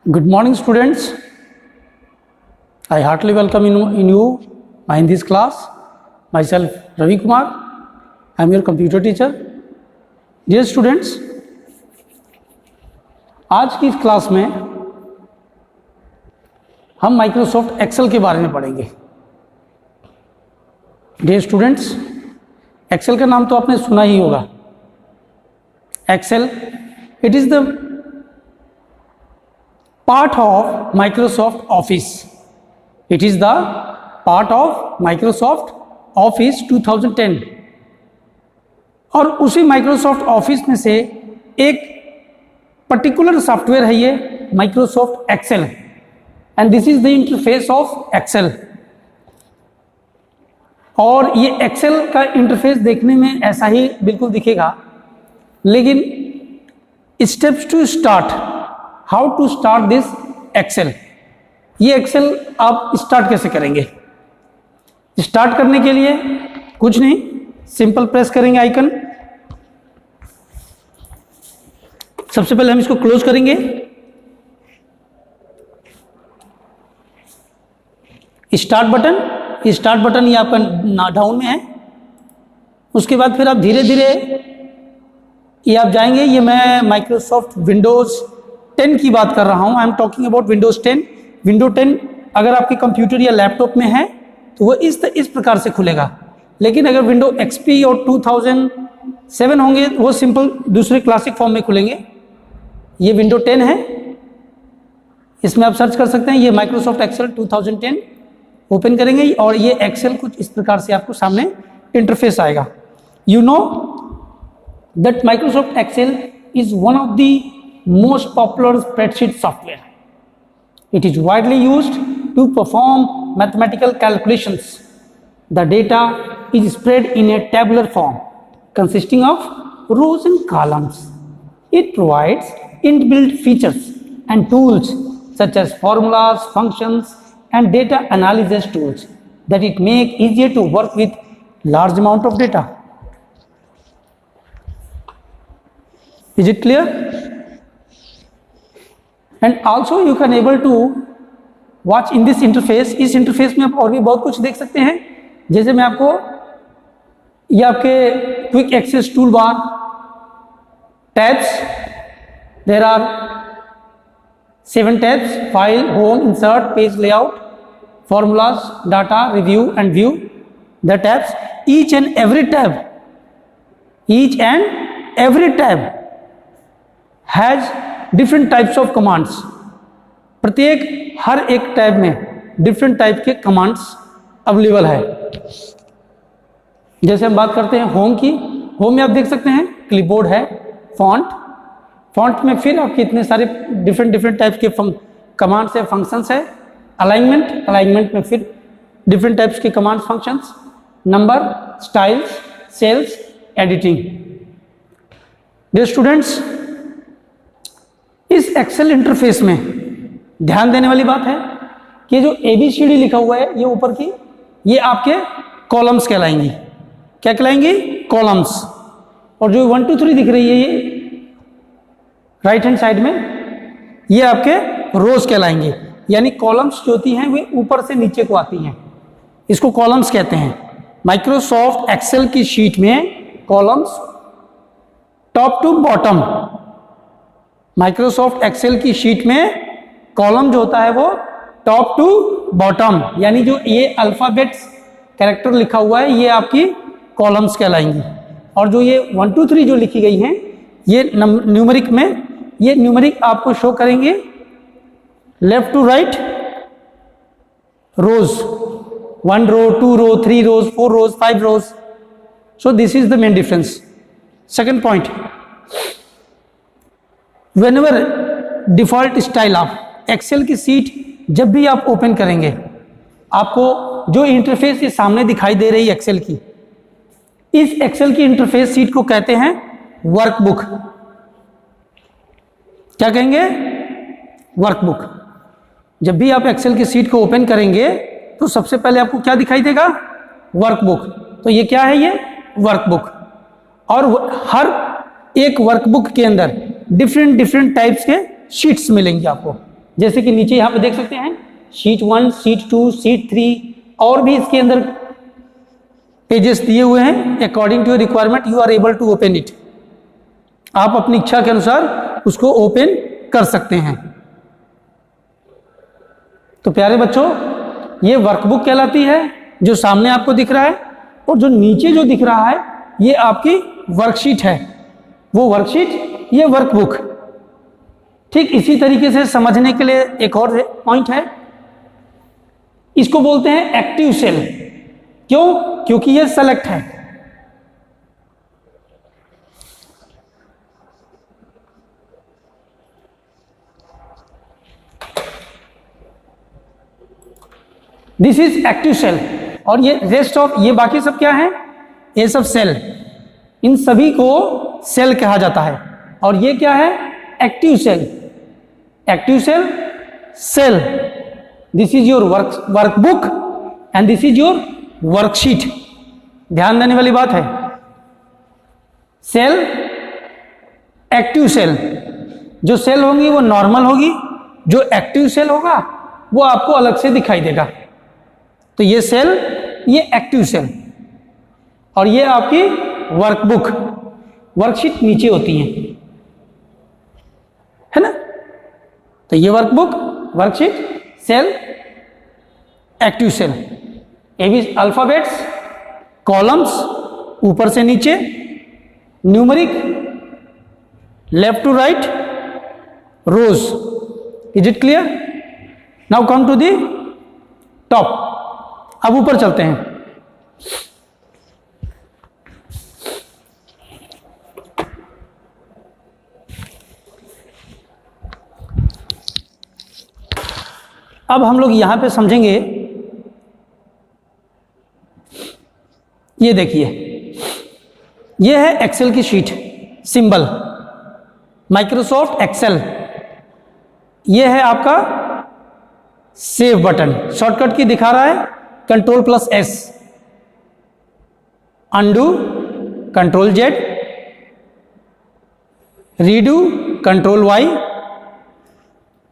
Good morning, students. I heartily welcome in this class. Myself, Ravi Kumar. I am your computer teacher. Dear students, आज की इस class में हम Microsoft Excel के बारे में पढ़ेंगे. Dear students, एक्सेल का नाम तो आपने सुना ही होगा. Excel, it is the part of Microsoft Office. It is the part of Microsoft Office 2010. और उसी Microsoft Office में से एक पर्टिकुलर सॉफ्टवेयर है ये Microsoft Excel, and this is the interface of Excel. और ये Excel का इंटरफेस देखने में ऐसा ही बिल्कुल दिखेगा, लेकिन steps to start, how to start this Excel, ये एक्सेल आप स्टार्ट कैसे करेंगे. स्टार्ट करने के लिए कुछ नहीं, सिंपल प्रेस करेंगे आइकन. सबसे पहले हम इसको क्लोज करेंगे. स्टार्ट बटन ये आपका डाउन में है. उसके बाद फिर आप धीरे धीरे ये आप जाएंगे. ये मैं माइक्रोसॉफ्ट विंडोज 10 की बात कर रहा हूं. I am talking about Windows 10. Window 10 अगर आपके कंप्यूटर या लैपटॉप में है तो वो इस प्रकार से खुलेगा, लेकिन अगर विंडो XP और 2007 होंगे वो सिंपल दूसरे क्लासिक फॉर्म में खुलेंगे. ये विंडो 10 है, इसमें आप सर्च कर सकते हैं. ये माइक्रोसॉफ्ट एक्सेल 2010 ओपन करेंगे और ये एक्सेल कुछ इस प्रकार से आपको सामने इंटरफेस आएगा. You know that Microsoft Excel is one of the most popular spreadsheet software. It is widely used to perform mathematical calculations. The data is spread in a tabular form consisting of rows and columns. It provides inbuilt features and tools such as formulas, functions, and data analysis tools that it make easier to work with large amount of data. Is it clear? And also you can able to watch in this interface. इस interface में आप और भी बहुत कुछ देख सकते हैं. जैसे मैं आपको ये आपके quick access tool bar, tabs, there are 7 tabs: file, home, insert, page layout, formulas, data, review and view. The tabs, each and every tab has different types of commands. प्रत्येक हर एक टैब में डिफरेंट टाइप के commands available है. जैसे हम बात करते हैं होम की. होम में आप देख सकते हैं क्लिपबोर्ड है, फॉन्ट में फिर आपके इतने सारे डिफरेंट टाइप के कमांड्स है, फंक्शंस है. अलाइनमेंट में फिर डिफरेंट टाइप्स के commands, functions, number, styles, cells, editing. Dear students, इस एक्सेल इंटरफेस में ध्यान देने वाली बात है कि जो ABCD लिखा हुआ है ये ऊपर की, ये आपके कॉलम्स कहलाएंगी. क्या कहलाएंगी? कॉलम्स. और जो 1 2 3 दिख रही है ये राइट हैंड साइड में, ये आपके रोज कहलाएंगे. यानी कॉलम्स जो होती हैं वे ऊपर से नीचे को आती हैं, इसको कॉलम्स कहते हैं. माइक्रोसॉफ्ट एक्सेल की शीट में columns top to bottom. Microsoft Excel की शीट में कॉलम जो होता है वो टॉप टू बॉटम, यानी जो ये अल्फाबेट्स कैरेक्टर लिखा हुआ है ये आपकी कॉलम्स कहलाएंगी. और जो ये 1 2 3 जो लिखी गई हैं ये न्यूमेरिक में, ये न्यूमेरिक आपको शो करेंगे left to right rows, 1 row, 2 row, 3 rows, 4 rows, 5 rows. So this is the main difference. Second point, Whenever default style of Excel की सीट जब भी आप ओपन करेंगे, आपको जो इंटरफेस ये सामने दिखाई दे रही है एक्सेल की, इस एक्सेल की इंटरफेस सीट को कहते हैं वर्कबुक. क्या कहेंगे? वर्कबुक. जब भी आप एक्सेल की सीट को ओपन करेंगे तो सबसे पहले आपको क्या दिखाई देगा? वर्कबुक. तो ये क्या है? ये वर्कबुक. और हर एक वर्कबुक के अंदर डिफरेंट डिफरेंट टाइप्स के शीट्स मिलेंगे आपको। जैसे कि नीचे यहाँ पे देख सकते हैं शीट 1, शीट 2, शीट 3 और भी इसके अंदर पेजेस दिए हुए हैं। According to your requirement you are able to open it. आप अपनी इच्छा के अनुसार उसको ओपन कर सकते हैं। तो प्यारे बच्चों, ये वर्कबुक कहलाती है जो सामने आपको दिख रहा है, और जो नीचे जो दिख रहा है ये आपकी वर्कशीट है। वो वर्कशीट, ये वर्कबुक। ठीक इसी तरीके से समझने के लिए एक और पॉइंट है, इसको बोलते हैं एक्टिव सेल। क्यों? क्योंकि ये सेलेक्ट है। This is active cell. और ये रेस्ट ऑफ, ये बाकी सब क्या है? ये सब सेल। इन सभी को सेल कहा जाता है। और ये क्या है? Active cell. Active cell, cell. This is your workbook and this is your worksheet. ध्यान देने वाली बात है, सेल, एक्टिव सेल। जो सेल होंगी वो नॉर्मल होगी, जो एक्टिव सेल होगा वो आपको अलग से दिखाई देगा। तो ये सेल, ये एक्टिव सेल, और ये आपकी वर्कबुक, वर्कशीट नीचे होती है ना। तो ये workbook, worksheet, cell, active cell. ये भी अल्फाबेट्स, कॉलम्स ऊपर से नीचे, numeric left to right, rows. Is it clear? Now come to the top. अब ऊपर चलते हैं। अब हम लोग यहां पे समझेंगे, ये देखिए, ये है एक्सेल की शीट, सिंबल माइक्रोसॉफ्ट एक्सेल। ये है आपका सेव बटन, शॉर्टकट की दिखा रहा है, Ctrl+S, undo Ctrl+Z, redo Ctrl+Y।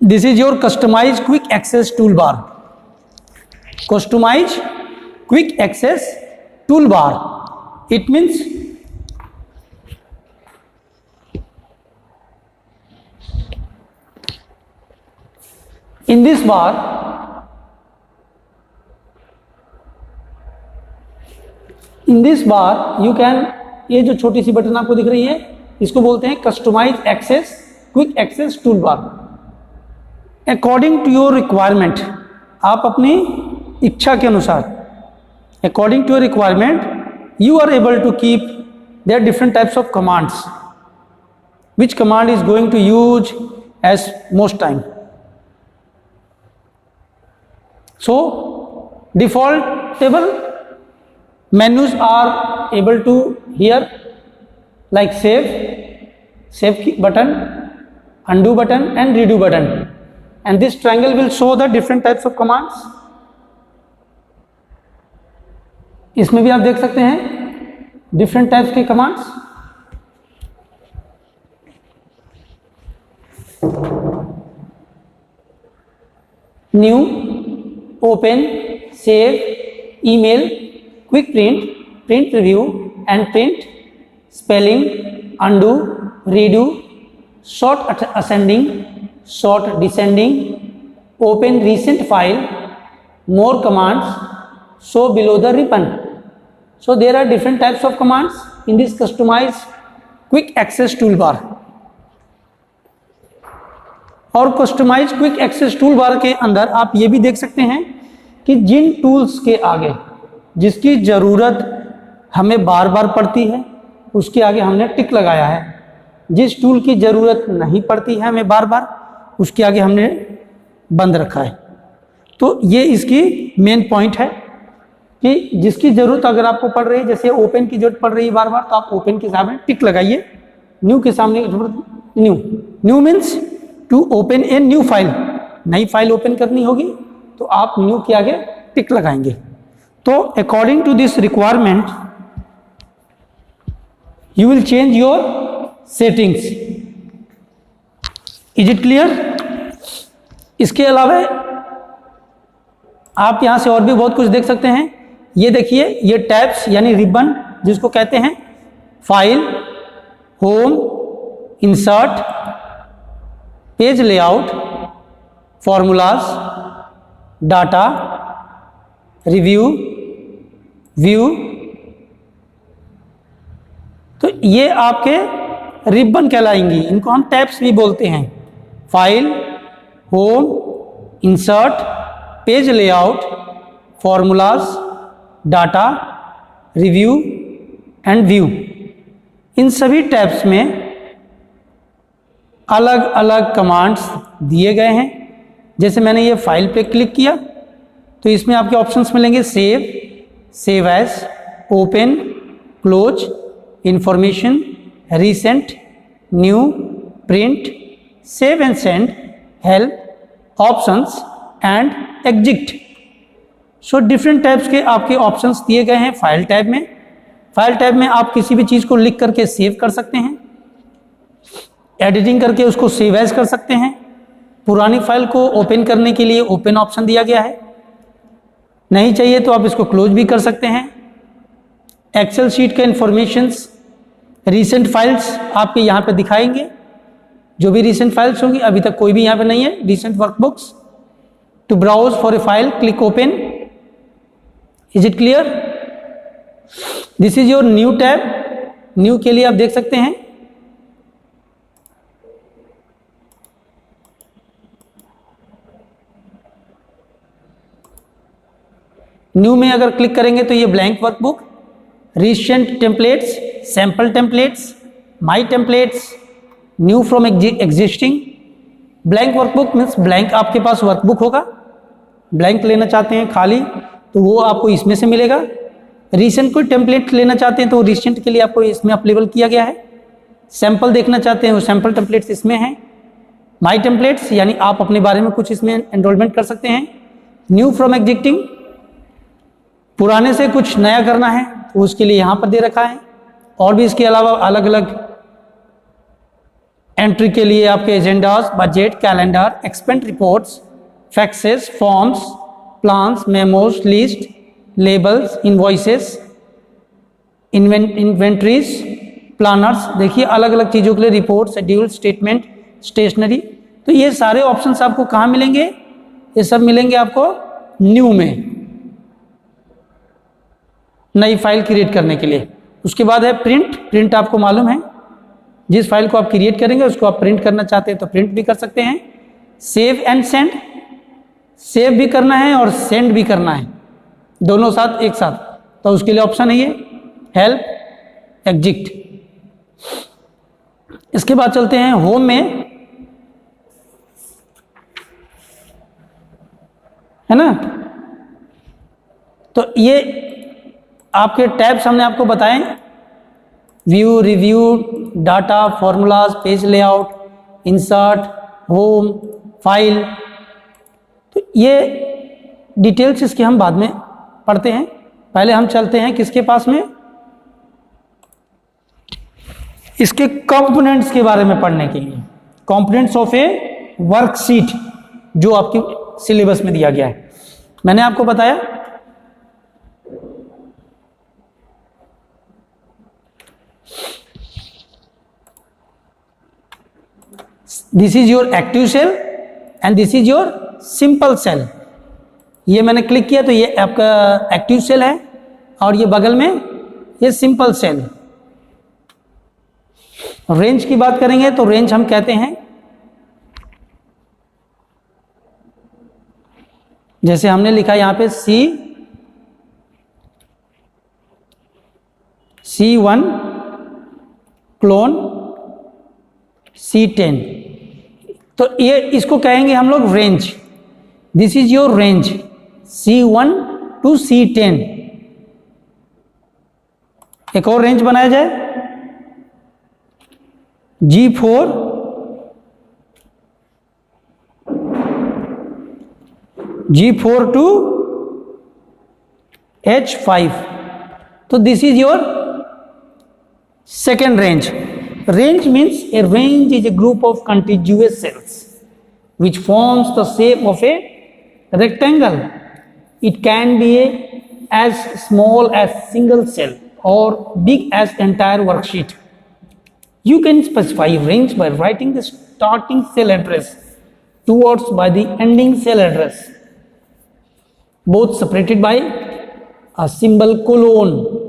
This is your customise quick access tool bar. Customise quick access tool bar, it means in this bar you can, ये जो छोटी सी बटन आपको दिख रही है इसको बोलते हैं customise access quick access tool bar. According to your requirement, आप अपनी इच्छा के अनुसार, according to your requirement you are able to keep there different types of commands, which command is going to use as most time. So defaultable menus are able to here, like save button, undo button and redo button, and this triangle will show the different types of commands. इसमें भी आप देख सकते हैं different types के commands। New, open, save, email, quick print, print preview and print, spelling, undo, redo, short ascending, short descending, open recent file, more commands, show below the ribbon. So there are different types of commands in this customized quick access toolbar. और customise quick access tool bar के अंदर आप ये भी देख सकते हैं कि जिन टूल्स के आगे जिसकी ज़रूरत हमें बार बार पड़ती है उसके आगे हमने टिक लगाया है, जिस टूल की ज़रूरत नहीं पड़ती है हमें बार बार उसके आगे हमने बंद रखा है। तो ये इसकी मेन पॉइंट है कि जिसकी ज़रूरत अगर आपको पड़ रही है, जैसे ओपन की जरूरत पड़ रही है बार बार, तो आप ओपन के सामने टिक लगाइए। न्यू के सामने new means to open a new file, नई फाइल ओपन करनी होगी तो आप न्यू के आगे टिक लगाएंगे। तो according to this requirement you will change your settings. Is it clear? इसके अलावा आप यहां से और भी बहुत कुछ देख सकते हैं। ये देखिए, ये टैब्स यानी रिबन जिसको कहते हैं, file, home, insert, page layout, formulas, data, review, view, तो ये आपके रिबन कहलाएंगी। इनको हम टैब्स भी बोलते हैं। File, home, insert, page layout, formulas, data, review and view, इन सभी टैब्स में अलग अलग कमांड्स दिए गए हैं। जैसे मैंने ये फाइल पे क्लिक किया तो इसमें आपके ऑप्शंस मिलेंगे, save, save as, open, close, information, recent, new, print, save and send, help, options and exit. So different types के आपके ऑप्शंस दिए गए हैं फाइल टैब में। फाइल टैब में आप किसी भी चीज़ को लिख करके सेव कर सकते हैं, एडिटिंग करके उसको सेव एज कर सकते हैं। पुरानी फाइल को ओपन करने के लिए ओपन ऑप्शन दिया गया है, नहीं चाहिए तो आप इसको क्लोज भी कर सकते हैं। एक्सेल शीट का इंफॉर्मेशंस, रीसेंट फाइल्स आपके यहाँ पे दिखाएंगे, जो भी रीसेंट फाइल्स होंगी, अभी तक कोई भी यहाँ पे नहीं है। Recent workbooks, to browse for a file click open. Is it clear? This is your new tab. New के लिए आप देख सकते हैं न्यू में अगर क्लिक करेंगे तो ये blank workbook, recent templates, sample templates, my templates, new from existing. Blank workbook means blank आपके पास वर्कबुक होगा, ब्लैंक लेना चाहते हैं खाली तो वो आपको इसमें से मिलेगा। रिसेंट कोई टेम्पलेट लेना चाहते हैं तो रिसेंट के लिए आपको इसमें अवेलेबल किया गया है। सैंपल देखना चाहते हैं वो सैंपल टेम्पलेट्स इसमें हैं। माई टेम्पलेट्स यानी आप अपने बारे में कुछ इसमें एनरोलमेंट कर सकते हैं। न्यू फ्रॉम एग्जिस्टिंग, पुराने से कुछ नया करना है तो उसके लिए यहाँ पर दे रखा है। और भी इसके अलावा अलग अलग एंट्री के लिए आपके agendas, budget, calendar, expense reports, faxes, forms, plans, memos, list, labels, invoices, inventories, planners. देखिए अलग अलग चीज़ों के लिए रिपोर्ट, शेड्यूल, स्टेटमेंट, स्टेशनरी। तो ये सारे ऑप्शंस आपको कहाँ मिलेंगे? ये सब मिलेंगे आपको न्यू में, नई फाइल क्रिएट करने के लिए। उसके बाद है प्रिंट। प्रिंट आपको मालूम है, जिस फाइल को आप क्रिएट करेंगे उसको आप प्रिंट करना चाहते हैं तो प्रिंट भी कर सकते हैं। सेव एंड सेंड, सेव भी करना है और सेंड भी करना है, दोनों साथ एक साथ, तो उसके लिए ऑप्शन है ये हेल्प, एग्जिट। इसके बाद चलते हैं होम में, है ना। तो ये आपके टैब्स हमने आपको बताएं, view, review, data, formulas, page layout, insert, home, file. तो ये डिटेल्स इसके हम बाद में पढ़ते हैं। पहले हम चलते हैं किसके पास में, इसके कंपोनेंट्स के बारे में पढ़ने के लिए। कंपोनेंट्स ऑफ ए वर्कशीट जो आपकी सिलेबस में दिया गया है। मैंने आपको बताया this is your active cell and this is your simple cell. ये मैंने क्लिक किया तो ये आपका एक्टिव सेल है और ये बगल में ये सिंपल सेल। रेंज की बात करेंगे तो रेंज हम कहते हैं, जैसे हमने लिखा यहां पे C1 क्लोन C10, तो ये इसको कहेंगे हम लोग range. This is your range C1 to C10। एक और रेंज बनाया जाए G4 to H5, तो this is your second range. Range means a range is a group of contiguous cells which forms the shape of a rectangle. It can be as small as single cell or big as entire worksheet. You can specify range by writing the starting cell address towards by the ending cell address, both separated by a symbol colon.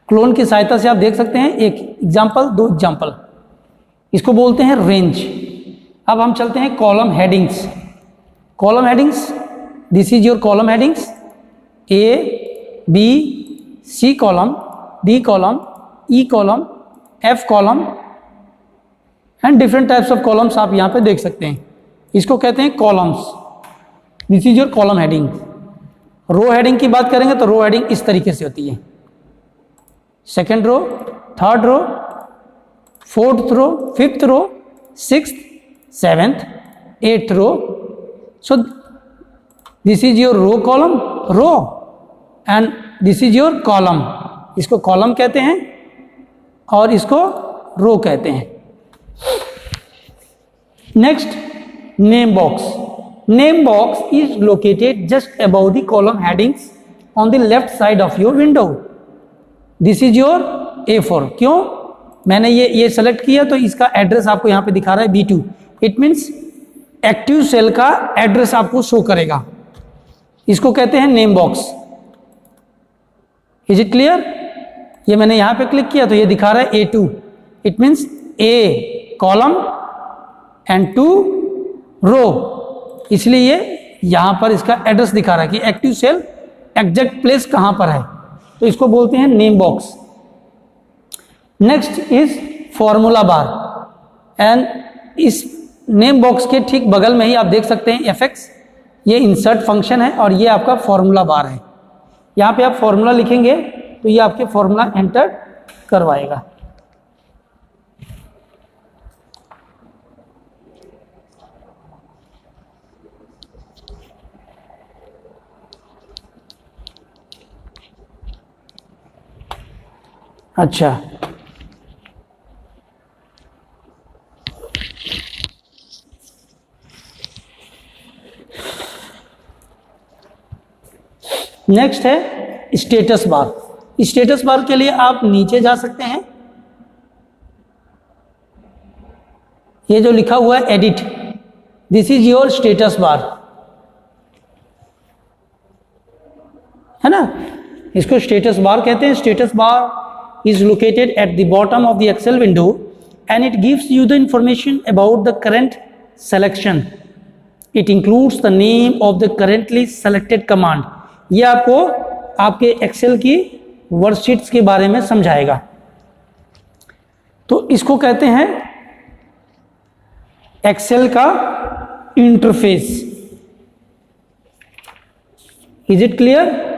Clone की सहायता से आप देख सकते हैं, एक example, दो example, इसको बोलते हैं रेंज। अब हम चलते हैं column headings. Column headings, this is your column headings, A B C column, D column, E column, F column and different types of columns आप यहाँ पे देख सकते हैं। इसको कहते हैं columns. This is your column heading. Row heading की बात करेंगे तो रो हेडिंग इस तरीके से होती है, second row, third row, fourth row, fifth row, sixth, seventh, eighth row. So this is your row column, row, and this is your column. इसको कॉलम कहते हैं और इसको रो कहते हैं। Next, name box. Name box is located just about the column headings on the left side of your window. This is your A4। क्यों मैंने ये सेलेक्ट किया, तो इसका एड्रेस आपको यहां पे दिखा रहा है B2। It means active cell का एड्रेस आपको शो करेगा। इसको कहते हैं name box. Is it clear? ये मैंने यहां पे क्लिक किया तो ये दिखा रहा है A2। It means A column and 2 रो, इसलिए ये यहां पर इसका एड्रेस दिखा रहा है कि एक्टिव सेल एग्जैक्ट प्लेस कहां पर है, तो इसको बोलते हैं name box. Next is formula bar, and इस नेम बॉक्स के ठीक बगल में ही आप देख सकते हैं FX, ये इंसर्ट फंक्शन है और ये आपका फॉर्मूला बार है। यहाँ पे आप फॉर्मूला लिखेंगे तो ये आपके फॉर्मूला एंटर करवाएगा। अच्छा, नेक्स्ट है स्टेटस बार। स्टेटस बार के लिए आप नीचे जा सकते हैं, ये जो लिखा हुआ है edit, this is your status bar, है ना, इसको स्टेटस बार कहते हैं। Status bar is located at the bottom of the Excel window and it gives you the information about the current selection. It includes the name of the currently selected command. ये आपको आपके Excel की worksheets के बारे में समझाएगा। तो इसको कहते हैं एक्सेल का interface. Is it clear?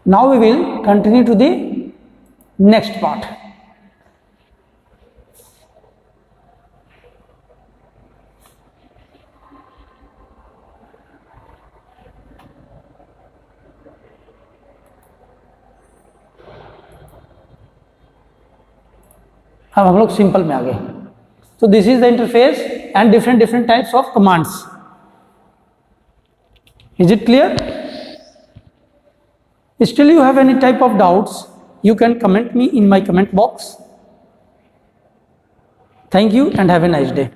Now we will continue to the next part. अब हम लोग सिंपल में आ गए। तो this is the interface and different types of commands. Is it clear? Still you have any type of doubts, you can comment me in my comment box. Thank you and have a nice day.